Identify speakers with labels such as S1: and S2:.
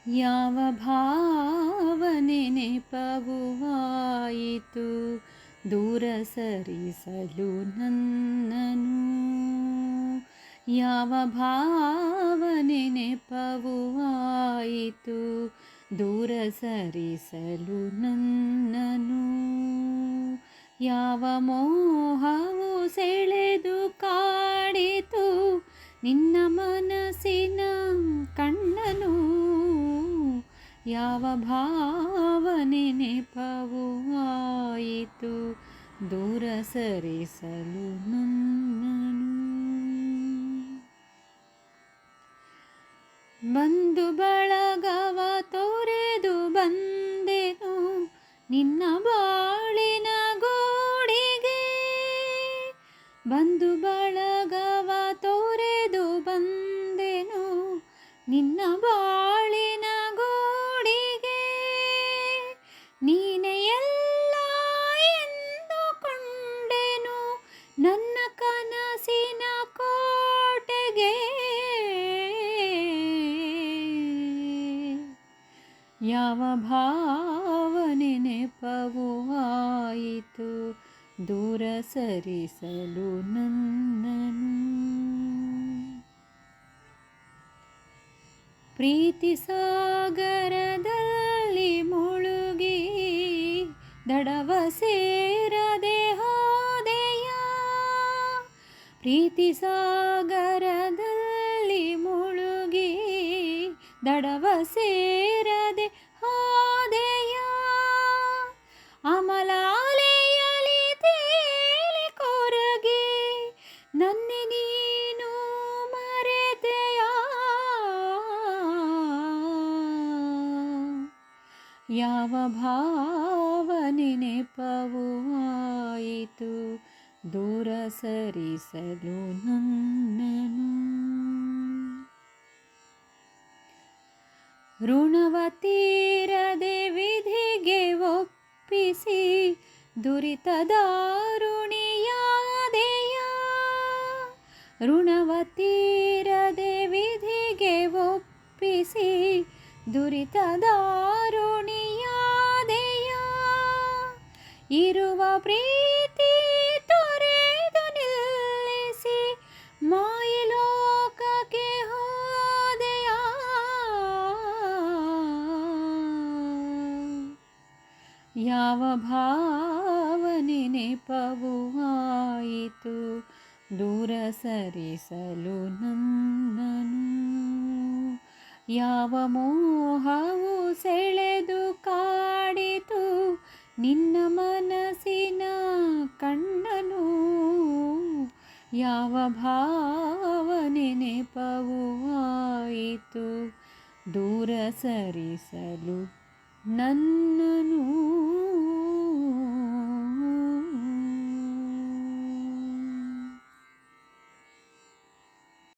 S1: ಯಾವ ಭಾವನೆ ನೆಪವು ಆಯಿತು ದೂರ ಸರಿಸಲು ನನ್ನನು. ಯಾವ ಭಾವನೆ ನೆಪವು ಆಯಿತು ದೂರ ಸರಿಸಲು ನನ್ನನು. ಯಾವ ಮೋಹವು ಸೆಳೆದು ಕಾಡಿತು ನಿನ್ನ ಮನಸ್ಸಿನ ಕಣ್ಣನು. ಯಾವ ಭಾವನೆ ನೆಪವು ಆಯಿತು ದೂರ ಸರಿಸಲು ನನ್ನನು. ಬಂಧು ಬಳಗವ ತೊರೆದು ಬಂದೆನು ನಿನ್ನ ಬಾಳಿನ ಗೋಡಿಗೆ. ಬಂಧು ಬಳಗವ ತೊರೆದು ಬಂದೆನು ನಿನ್ನ ಬಾಳಿನ ಗೋಡಿಗೆ. ನೀನೆ ಎಲ್ಲ ಎಂದುಕೊಂಡೆನು ನನ್ನ ಕನಸಿನ ಕೋಟೆಗೆ. ಯಾವ ಭಾವನೆ ನೆಪವು ಆಯಿತು ದೂರ ಸರಿಸಲು ನನ್ನನು. ಪ್ರೀತಿ ಸಾಗರದಲ್ಲಿ ಮುಳುಗಿ ದಡವ ಸೇರದೆ ಹೋದೆಯ. ಪ್ರೀತಿ ಸಾಗರದಲ್ಲಿ ಮುಳುಗಿ ದಡವ ಸೇರದೆ ಹೋದೆಯ. ಅಮಲಾಲೆಯಲಿ ತೇಲಿ ಕೊರಗಿ ನನ್ನೆ ನೀನು ಮರೆತೆಯ. ಯಾವ ಭಾವನೆ ನೆಪವು ಆಯಿತು ದೂರ ಸರಿಸಲು ನನ್ನನು. ಋಣವ ತೀರದೆ ವಿಧಿಗೆ ಒಪ್ಪಿಸಿ ದುರಿತದಾರುಣಿಯಾದೆಯ. ಋಣವ ತೀರದೆ ವಿಧಿಗೆ ಒಪ್ಪಿಸಿ ದುರಿತದಾರುಣಿಯಾದೆಯ. ಇರುವ ಪ್ರೀತಿ ತೊರೆದು ನಿಲ್ಲಿಸಿ ಮಾಯಲೋಕಕ್ಕೆ ಹೋದೆಯ. ಯಾವ ಭಾವನೆ ನೆಪವು ಆಯಿತು ದೂರ ಸರಿಸಲು ನನ್ನನು. ಯಾವ ಮೋಹವು ಸೆಳೆದು ಕಾಡಿತು ನಿನ್ನ ಮನಸ್ಸಿನ ಕಣ್ಣನು. ಯಾವ ಭಾವನೆ ನೆಪವು ಆಯಿತು ದೂರ ಸರಿಸಲು ನನ್ನನು.